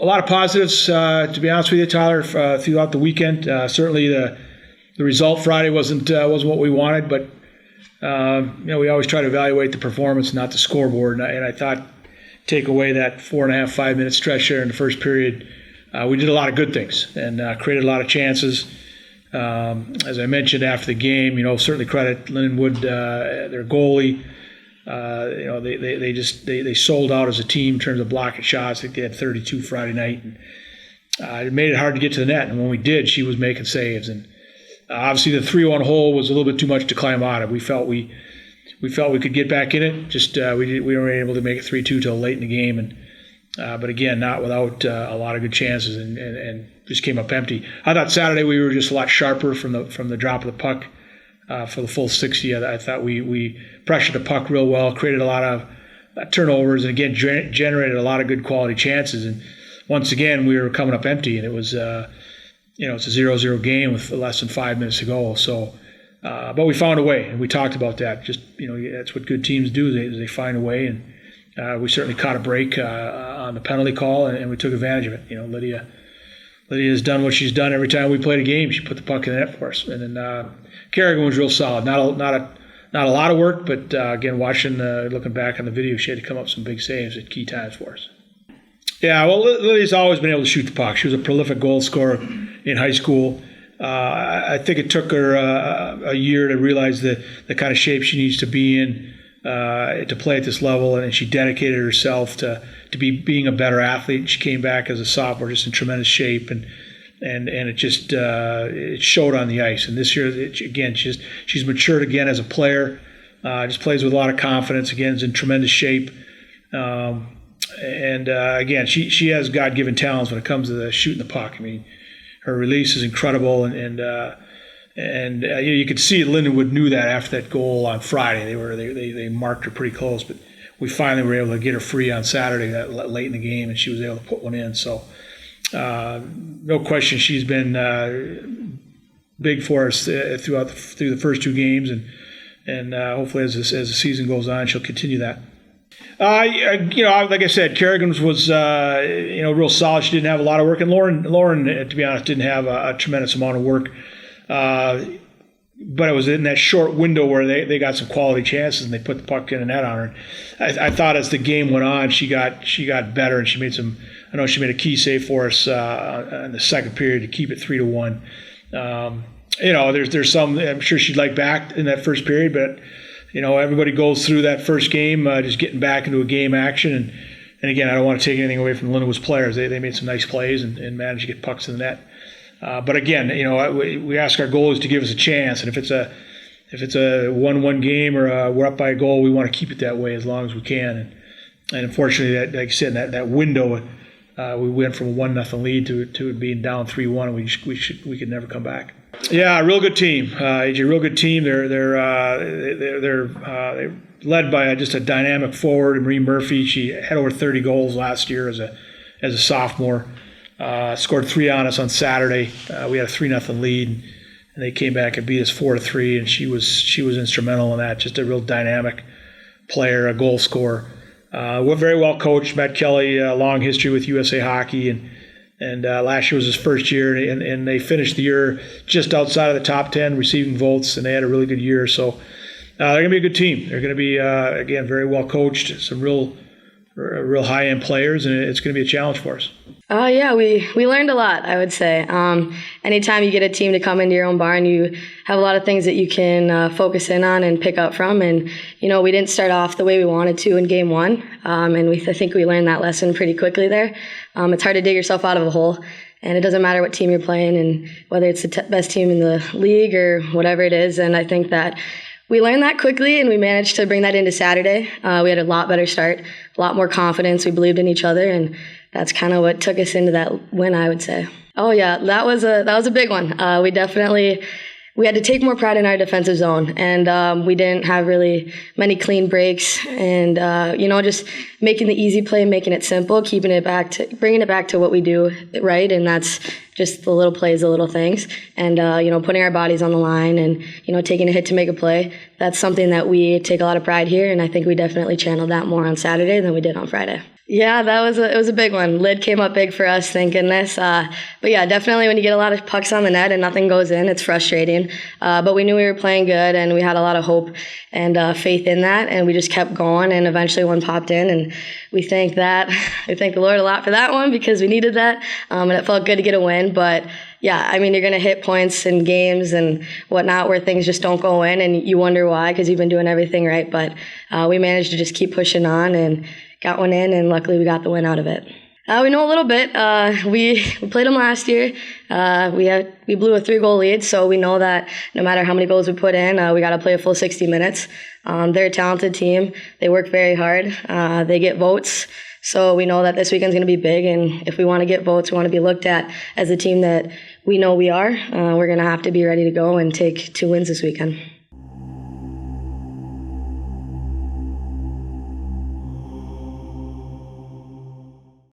a lot of positives, to be honest with you, Tyler, throughout the weekend. Certainly the result Friday wasn't what we wanted, but we always try to evaluate the performance, not the scoreboard. And I thought, take away that 4.5, 5 minute stretch there in the first period, we did a lot of good things and created a lot of chances. As I mentioned after the game, certainly credit Lindenwood, their goalie. They sold out as a team in terms of blocking shots. I think they had 32 Friday night, and it made it hard to get to the net. And when we did, she was making saves. And obviously, the 3-1 hole was a little bit too much to climb out of. We felt we could get back in it. Just we weren't able to make it 3-2 till late in the game, and but again, not without a lot of good chances, and just came up empty. I thought Saturday we were just a lot sharper from the drop of the puck. For the full 60, I thought we pressured the puck real well, created a lot of turnovers, and again generated a lot of good quality chances. And once again, we were coming up empty, and it was it's a 0-0 game with less than 5 minutes to go. So, but we found a way, and we talked about that. Just that's what good teams do; they find a way, and we certainly caught a break on the penalty call, and we took advantage of it. Lydia has done what she's done every time we played a game. She put the puck in the net for us, and then Kerrigan was real solid. Not a lot of work, but again, looking back on the video, she had to come up with some big saves at key times for us. Yeah, well, Lydia's always been able to shoot the puck. She was a prolific goal scorer in high school. I think it took her a year to realize the kind of shape she needs to be in to play at this level, and she dedicated herself to being a better athlete. She came back as a sophomore just in tremendous shape, and it just it showed on the ice. And this year, again, she's matured again as a player. Just plays with a lot of confidence. Again, is in tremendous shape. Again, she has God-given talents when it comes to shooting the puck. I mean, her release is incredible, and you could see Lindenwood knew that after that goal on Friday. They marked her pretty close, but we finally were able to get her free on Saturday late in the game, and she was able to put one in. So no question, she's been big for us through the first two games, and hopefully as the season goes on, she'll continue that. Like I said, Kerrigan was real solid. She didn't have a lot of work, and Lauren, to be honest, didn't have a tremendous amount of work. But it was in that short window where they got some quality chances and they put the puck in the net on her. I thought as the game went on, she got better, and she made some. I know she made a key save for us in the second period to keep it 3-1. There's some I'm sure she'd like back in that first period, but everybody goes through that first game just getting back into a game action. And again, I don't want to take anything away from Lindenwood's players. They made some nice plays and managed to get pucks in the net. But again, we ask our goalies to give us a chance, and if it's a 1-1 game or we're up by a goal, we want to keep it that way as long as we can. And unfortunately, like I said, that window, we went from a 1-0 lead to it being down 3-1, and we could never come back. Yeah, real good team, AJ. Real good team. They're led by just a dynamic forward, Marie Murphy. She had over 30 goals last year as a sophomore. Scored 3 on us on Saturday. We had a 3-0 lead, and they came back and beat us 4-3. And she was instrumental in that. Just a real dynamic player, a goal scorer. We're very well coached. Matt Kelly, a long history with USA Hockey, and last year was his first year, and they finished the year just outside of the top 10 receiving votes, and they had a really good year. So they're going to be a good team. They're going to be again very well coached. Some real high-end players, and it's going to be a challenge for us. Yeah, we learned a lot, I would say. Anytime you get a team to come into your own barn, you have a lot of things that you can focus in on and pick up from. And, we didn't start off the way we wanted to in game one, and I think we learned that lesson pretty quickly there. It's hard to dig yourself out of a hole, and it doesn't matter what team you're playing and whether it's the best team in the league or whatever it is. And I think that we learned that quickly, and we managed to bring that into Saturday. We had a lot better start, a lot more confidence. We believed in each other, and that's kind of what took us into that win, I would say. Oh yeah, that was a big one. We had to take more pride in our defensive zone, and we didn't have really many clean breaks, and just making the easy play, making it simple, bringing it back to what we do right, and that's just the little plays, the little things, and putting our bodies on the line, and taking a hit to make a play. That's something that we take a lot of pride here, and I think we definitely channeled that more on Saturday than we did on Friday. Yeah, it was a big one. Lid came up big for us, thank goodness. But yeah, definitely when you get a lot of pucks on the net and nothing goes in, it's frustrating. But we knew we were playing good, and we had a lot of hope and faith in that, and we just kept going, and eventually one popped in, and we thank the Lord a lot for that one because we needed that, and it felt good to get a win. But yeah, I mean, you're going to hit points in games and whatnot where things just don't go in, and you wonder why because you've been doing everything right. But we managed to just keep pushing on and got one in, and luckily we got the win out of it. We know a little bit. We played them last year. We blew a 3-goal lead, so we know that no matter how many goals we put in, we got to play a full 60 minutes. They're a talented team. They work very hard. They get votes. So we know that this weekend's going to be big, and if we want to get votes, we want to be looked at as a team that we know we are. We're going to have to be ready to go and take 2 wins this weekend.